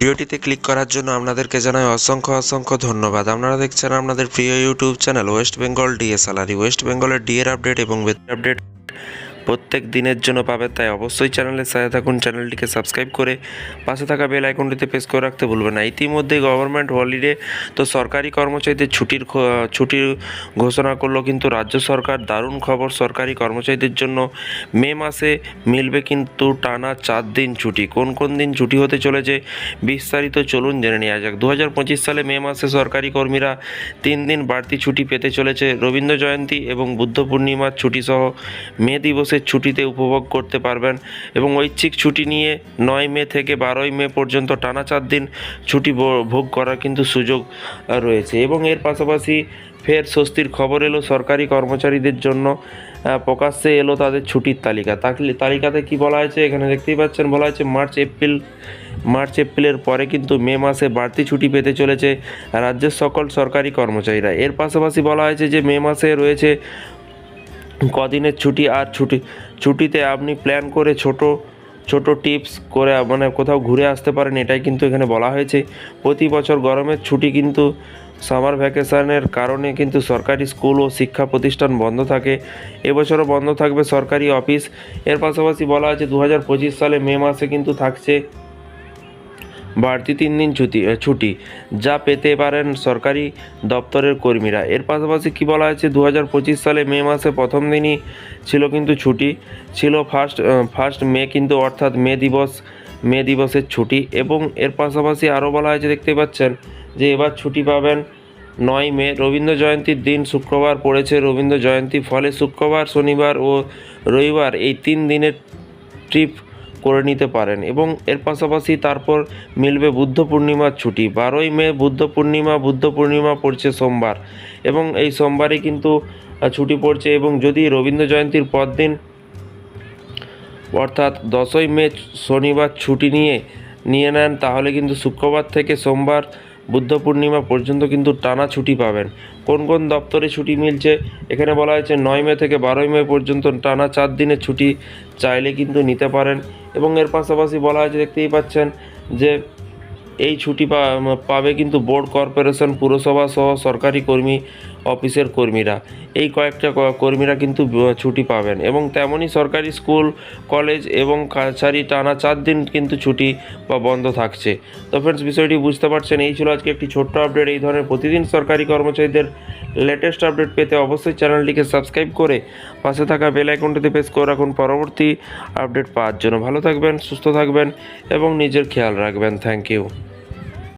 ভিডিওটিতে ক্লিক করার জন্য আপনাদেরকে জানাই অসংখ্য ধন্যবাদ। আপনারা দেখছেন আপনাদের প্রিয় YouTube channel West Bengal DA salary. West বেঙ্গলের ডিএর আপডেট এবং বেতন আপডেট প্রত্যেক দিনের জন্য পাবেন, তাই অবশ্যই চ্যানেলের সাথে থাকুন। চ্যানেলটিকে সাবস্ক্রাইব করে পাশে থাকা বেল আইকনটিতে প্রেস করে রাখতে ভুলবেন না। ইতিমধ্যে গভর্নমেন্ট হলিডে তো সরকারি কর্মচারীদের ছুটির ঘোষণা করলো কিন্তু রাজ্য সরকার। দারুণ খবর সারকারি কর্মচারীদের জন্য, মে মাসে মিলবে কিন্তু টানা 4 দিন ছুটি। কোন কোন দিন ছুটি হতে চলেছে বিস্তারিত চলুন জেনে নেওয়া যাক। 2025 সালে মে মাসে সরকারি কর্মীরা 3 দিন বাড়তি ছুটি পেতে চলেছে। রবীন্দ্র জয়ন্তী এবং বুদ্ধ পূর্ণিমার ছুটি সহ মে দিবসের ছুটিতে উপভোগ করতে পারবেন এবং ঐচ্ছিক ছুটি নিয়ে 9 মে থেকে 12 মে পর্যন্ত টানা 4 দিন ছুটি ভোগ করার কিন্তু সুযোগ রয়েছে। এবং এর পাশাপাশি ফের স্বস্তির খবর এলো সরকারি কর্মচারীদের জন্য। প্রকাশ্যে এলো তাদের ছুটির তালিকাতে কি বলা হয়েছে এখানে দেখতেই পাচ্ছেন। বলা হয়েছে মার্চ এপ্রিলের পরে কিন্তু মে মাসে বাড়তি ছুটি পেতে চলেছে রাজ্যের সকল সরকারি কর্মচারীরা। এর পাশাপাশি বলা হয়েছে যে মে মাসে রয়েছে কদিনের ছুটি, আর ছুটিতে আপনি প্ল্যান করে ছোট টিপস করে কোথাও ঘুরে আসতে পারেন, এটাই কিন্তু এখানে বলা হয়েছে। প্রতি বছর গরমের ছুটি কিন্তু সামার ভ্যাকেশনের কারণে কিন্তু সরকারি স্কুল ও শিক্ষা প্রতিষ্ঠান বন্ধ থাকে। এবছরও বন্ধ থাকবে সরকারি অফিস। এর পাশাপাশি বলা আছে 2025 সালে মে মাসে কিন্তু থাকছে বাড়তি 3 দিন ছুটি যা পেতে পারেন সরকারি দপ্তরের কর্মীরা। এর পাশাপাশি কি বলা হয়েছে 2025 সালে মে মাসে প্রথম দিনই ছিল কিন্তু ছুটি ছিল ফার্স্ট মে কিন্তু, অর্থাৎ মে দিবসের ছুটি। এবং এর পাশাপাশি আরও বলা হয়েছে দেখতে পাচ্ছেন যে এবার ছুটি পাবেন 9 মে। রবীন্দ্র জয়ন্তীর দিন শুক্রবার পড়েছে রবীন্দ্র জয়ন্তী, ফলে শুক্রবার, শনিবার ও রবিবার এই 3 দিনের ট্রিপ করে নিতে পারেন। এবং এর পাশাপাশি তারপর মিলবে বুদ্ধ পূর্ণিমার ছুটি। 12 মে বুদ্ধ পূর্ণিমা পড়ছে সোমবার এবং এই সোমবারই কিন্তু ছুটি পড়ছে। এবং যদি রবীন্দ্র জয়ন্তীর পর দিন অর্থাৎ 10 মে শনিবার ছুটি নিয়ে নেন তাহলে কিন্তু শুক্রবার থেকে সোমবার বুদ্ধ পূর্ণিমা পর্যন্ত কিন্তু টানা ছুটি পাবেন। কোন কোন দপ্তরে ছুটি মিলছে এখানে বলা হয়েছে 9 মে থেকে 12 মে পর্যন্ত টানা 4 দিনের ছুটি চাইলে কিন্তু নিতে পারেন। এবং এর পাশাপাশি বলা হয়েছে দেখতেই পাচ্ছেন যে এই ছুটি পাবে কিন্তু বোর্ড, কর্পোরেশন, পুরসভা সহ সরকারি অফিসের কর্মীরা। এই কয়েকটা কর্মীরা কিন্তু ছুটি পাবেন। এবং তেমনই সরকারি স্কুল, কলেজ এবং কাছারি টানা 4 দিন কিন্তু ছুটি বা বন্ধ থাকছে। তো ফ্রেন্ডস, বিষয়টি বুঝতে পারছেন। এই ছিল আজকে একটি ছোট্ট আপডেট। এই ধরনের প্রতিদিন সরকারি কর্মচারীদের লেটেস্ট আপডেট পেতে অবশ্যই চ্যানেলটিকে সাবস্ক্রাইব করে পাশে থাকা বেল আইকনটিতে প্রেস করে রাখুন পরবর্তী আপডেট পাওয়ার জন্য। ভালো থাকবেন, সুস্থ থাকবেন এবং নিজের খেয়াল রাখবেন। Thank you.